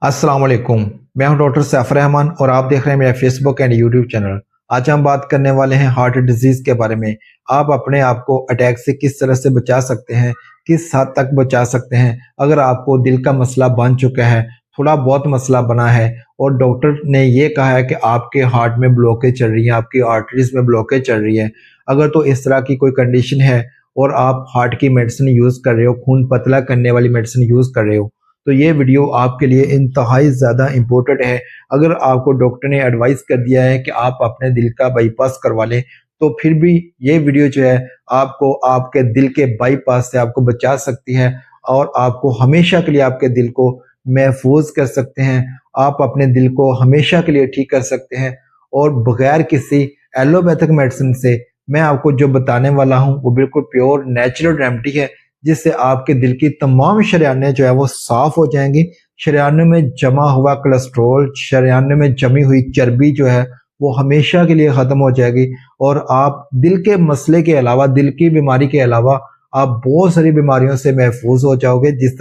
अस्सलाम वालेकुम। मैं हूं डॉक्टर सैफर रहमान और आप देख रहे हैं मेरा फेसबुक एंड यूट्यूब चैनल। आज हम बात करने वाले हैं हार्ट डिजीज के बारे में। आप अपने आप को अटैक से किस तरह से बचा सकते हैं, किस हद तक बचा सकते हैं। अगर आपको दिल का मसला बन चुका है, थोड़ा बहुत मसला बना है और डॉक्टर ने ये कहा है कि आपके हार्ट में ब्लॉकेज चल रही है, आपकी आर्टरीज में ब्लॉकेज चल रही है, अगर तो इस तरह की कोई कंडीशन है और आप हार्ट की मेडिसिन यूज़ कर रहे हो, खून पतला करने वाली मेडिसिन यूज़ कर रहे हो, तो ये वीडियो आपके लिए इंतहाई ज़्यादा इम्पोर्टेंट है। अगर आपको डॉक्टर ने एडवाइस कर दिया है कि आप अपने दिल का बाईपास करवा लें, तो फिर भी ये वीडियो जो है आपको आपके दिल के बाईपास से आपको बचा सकती है और आपको हमेशा के लिए आपके दिल को महफूज कर सकते हैं। आप अपने दिल को हमेशा के लिए ठीक कर सकते हैं और बगैर किसी एलोपैथिक मेडिसिन से। मैं आपको जो बताने वाला हूँ वो बिल्कुल प्योर नेचुरल रेमेडी है, जिससे आपके दिल की तमाम शरीयानें जो है वो साफ हो जाएंगी। शरीयानों में जमा हुआ कोलेस्ट्रॉल, शरीयानों में जमी हुई चर्बी जो है वो हमेशा के लिए ख़त्म हो जाएगी और आप दिल के मसले के अलावा, दिल की बीमारी के अलावा आप बहुत सारी बीमारियों से महफूज हो जाओगे। जिस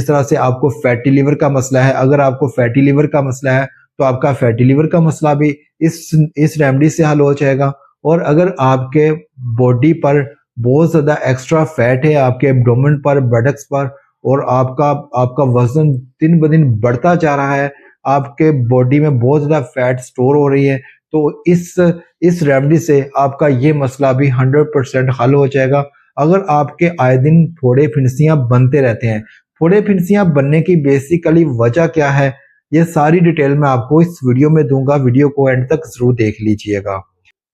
तरह से आपको फैटी लिवर का मसला है, अगर आपको फैटी लिवर का मसला है तो आपका फैटी लिवर का मसला भी इस रेमेडी से हल हो जाएगा। और अगर आपके बॉडी पर बहुत ज़्यादा एक्स्ट्रा फैट है, आपके एब्डोमेन पर, बटक्स पर, और आपका आपका वजन दिन ब दिन बढ़ता जा रहा है, आपके बॉडी में बहुत ज़्यादा फैट स्टोर हो रही है, तो इस रेमेडी से आपका ये मसला भी 100% हल हो जाएगा। अगर आपके आए दिन फोड़े फिनसियाँ बनते रहते हैं, फोड़े फिनसियाँ बनने की बेसिकली वजह क्या है, ये सारी डिटेल मैं आपको इस वीडियो में दूंगा। वीडियो को एंड तक जरूर देख लीजिएगा।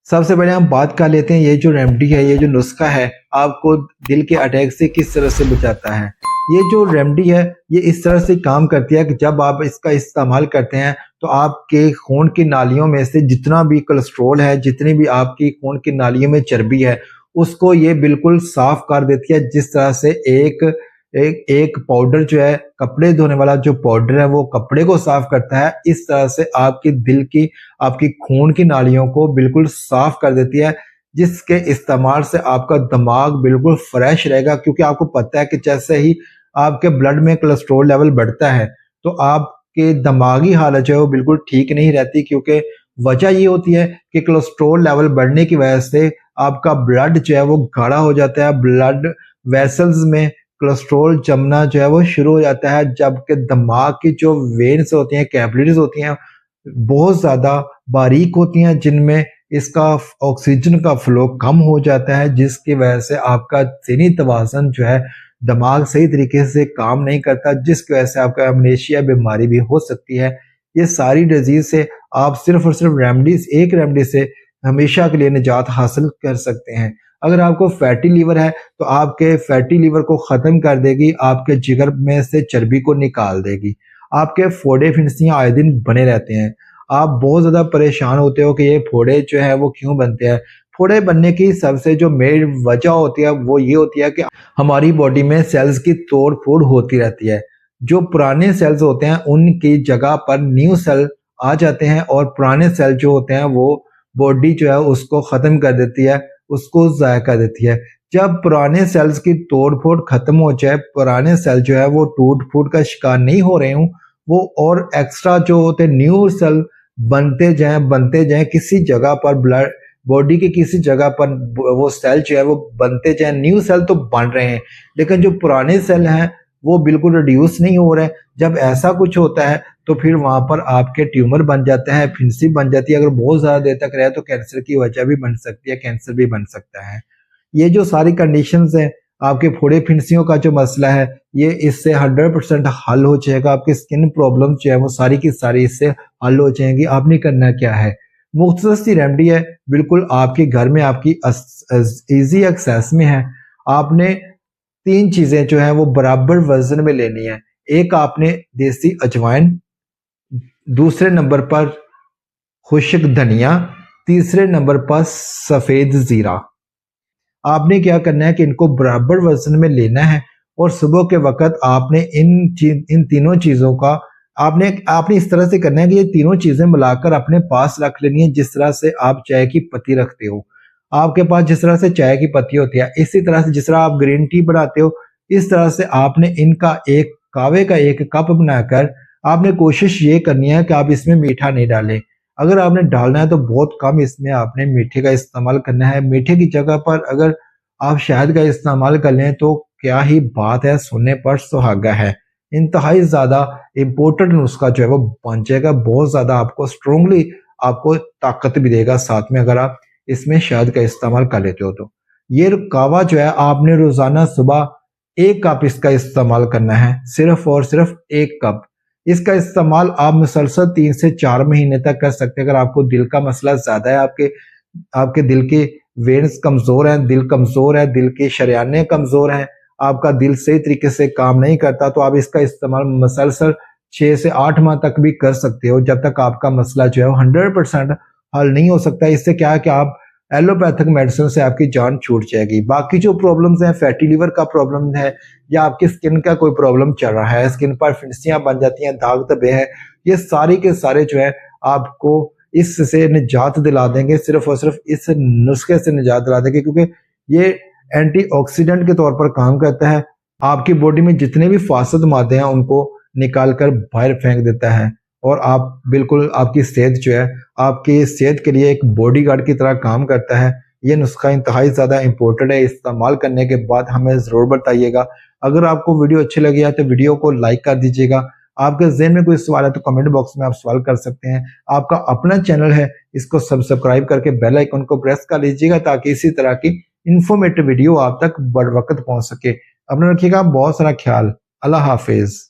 सबसे पहले हम बात कर लेते हैं, ये जो रेमेडी है, ये जो नुस्खा है, आपको दिल के अटैक से किस तरह से बचाता है। ये जो रेमेडी है ये इस तरह से काम करती है कि जब आप इसका इस्तेमाल करते हैं तो आपके खून की नालियों में से जितना भी कोलेस्ट्रॉल है, जितनी भी आपकी खून की नालियों में चर्बी है, उसको ये बिल्कुल साफ कर देती है। जिस तरह से एक एक एक पाउडर जो है, कपड़े धोने वाला जो पाउडर है वो कपड़े को साफ करता है, इस तरह से आपकी दिल की, आपकी खून की नालियों को बिल्कुल साफ कर देती है, जिसके इस्तेमाल से आपका दिमाग बिल्कुल फ्रेश रहेगा। क्योंकि आपको पता है कि जैसे ही आपके ब्लड में कोलेस्ट्रॉल लेवल बढ़ता है तो आपके दिमागी हालत जो है वो बिल्कुल ठीक नहीं रहती, क्योंकि वजह ये होती है कि कोलेस्ट्रॉल लेवल बढ़ने की वजह से आपका ब्लड जो है वो गाढ़ा हो जाता है, ब्लड वेसल्स में कोलेस्ट्रॉल जमना जो है वो शुरू हो जाता है, जबकि दिमाग की जो वेन्स होती हैं, कैपिलरीज होती हैं, बहुत ज़्यादा बारीक होती हैं, जिनमें इसका ऑक्सीजन का फ्लो कम हो जाता है, जिसकी वजह से आपका ज़हनी तवाज़ुन जो है, दिमाग सही तरीके से काम नहीं करता, जिसकी वजह से आपका अमनेशिया बीमारी भी हो सकती है। ये सारी डिजीज़ से आप सिर्फ और सिर्फ एक रेमेडी से हमेशा के लिए निजात हासिल कर सकते हैं। अगर आपको फैटी लीवर है तो आपके फैटी लीवर को ख़त्म कर देगी, आपके जिगर में से चर्बी को निकाल देगी। आपके फोड़े फिनसियाँ आए दिन बने रहते हैं, आप बहुत ज़्यादा परेशान होते हो कि ये फोड़े जो है वो क्यों बनते हैं। फोड़े बनने की सबसे जो मेन वजह होती है वो ये होती है कि हमारी बॉडी में सेल्स की तोड़ फोड़ होती रहती है। जो पुराने सेल्स होते हैं उनकी जगह पर न्यू सेल आ जाते हैं और पुराने सेल जो होते हैं वो बॉडी जो है उसको ख़त्म कर देती है, उसको ज़ाया कर देती है। जब पुराने सेल्स की तोड़ फोड़ खत्म हो जाए, पुराने सेल जो है वो टूट फूट का शिकार नहीं हो रहे हूँ, वो और एक्स्ट्रा जो होते न्यू सेल बनते जाएं किसी जगह पर, ब्लड बॉडी की किसी जगह पर वो सेल जो है वो बनते जाएं। न्यू सेल तो बन रहे हैं लेकिन जो पुराने सेल हैं वो बिल्कुल रिड्यूस नहीं हो रहे हैं। जब ऐसा कुछ होता है तो फिर वहां पर आपके ट्यूमर बन जाते हैं, फिंसी बन जाती है। अगर बहुत ज्यादा देर तक रहे तो कैंसर की वजह भी बन सकती है, कैंसर भी बन सकता है। ये जो सारी कंडीशंस हैं, आपके फोड़े फिंसियों का जो मसला है, ये इससे 100% हल हो जाएगा। आपकी स्किन प्रॉब्लम जो है वो सारी की सारी इससे हल हो जाएंगी। आपने करना क्या है, मुख्तसर सी रेमेडी है, बिल्कुल आपके घर में, आपकी इजी एक्सेस में है। आपने 3 चीजें जो है वो बराबर वजन में लेनी है। एक आपने देसी अजवाइन, दूसरे नंबर पर खुश्क धनिया, तीसरे नंबर पर सफेद जीरा। आपने क्या करना है कि इनको बराबर वजन में लेना है और सुबह के वक्त आपने इन तीनों चीज़ों का आपने आपने इस तरह से करना है कि ये तीनों चीज़ें मिलाकर अपने पास रख लेनी है, जिस तरह से आप चाय की पत्ती रखते हो। आपके पास जिस तरह से चाय की पत्ती होती है, इसी तरह से जिस तरह आप ग्रीन टी बनाते हो, इस तरह से आपने इनका एक कहवे का एक कप बनाकर आपने कोशिश ये करनी है कि आप इसमें मीठा नहीं डालें। अगर आपने डालना है तो बहुत कम इसमें आपने मीठे का इस्तेमाल करना है। मीठे की जगह पर अगर आप शहद का इस्तेमाल कर लें तो क्या ही बात है, सोने पर सुहागा है। इंतहाई ज़्यादा इम्पोर्टेंट नुस्खा जो है वो बन जाएगा, बहुत ज़्यादा आपको स्ट्रोंगली आपको ताकत भी देगा साथ में, अगर आप इसमें शहद का इस्तेमाल कर लेते हो तो। ये कावा जो है आपने रोज़ाना सुबह 1 कप इसका इस्तेमाल करना है, सिर्फ़ और सिर्फ़ 1 कप। इसका इस्तेमाल आप मुसलसल 3 से 4 महीने तक कर सकते हैं। अगर आपको दिल का मसला ज़्यादा है, आपके आपके दिल के वेन्स कमज़ोर हैं, दिल कमज़ोर है, दिल के शरियाने कमज़ोर हैं, आपका दिल सही तरीके से काम नहीं करता, तो आप इसका इस्तेमाल मुसलसल 6 से 8 माह तक भी कर सकते हो, जब तक आपका मसला जो है वो 100% हल नहीं हो सकता। इससे क्या है कि आप एलोपैथिक मेडिसिन से आपकी जान छूट जाएगी। बाकी जो प्रॉब्लम्स हैं, फैटी लिवर का प्रॉब्लम है या आपकी स्किन का कोई प्रॉब्लम चल रहा है, स्किन पर फिनसियाँ बन जाती हैं, दाग धब्बे हैं, ये सारी के सारे जो है आपको इससे निजात दिला देंगे, सिर्फ़ और सिर्फ़ इस नुस्खे से निजात दिला देंगे, क्योंकि ये एंटीऑक्सीडेंट के तौर पर काम करता है। आपकी बॉडी में जितने भी फासद मादे हैं उनको निकाल कर बाहर फेंक देता है, और आप बिल्कुल आपकी सेहत जो है, आपकी सेहत के लिए एक बॉडीगार्ड की तरह काम करता है। ये नुस्खा इंतहाई ज़्यादा इम्पोर्टेंट है। इस्तेमाल करने के बाद हमें ज़रूर बताइएगा। अगर आपको वीडियो अच्छी लगी है तो वीडियो को लाइक कर दीजिएगा। आपके ज़हन में कोई सवाल है तो कमेंट बॉक्स में आप सवाल कर सकते हैं। आपका अपना चैनल है, इसको सब्सक्राइब करके बेल आइकन को प्रेस कर लीजिएगा ताकि इसी तरह की इन्फॉर्मेटिव वीडियो आप तक बर वक्त पहुंच सके। अपना रखिएगा बहुत सारा ख्याल। अल्लाह हाफिज।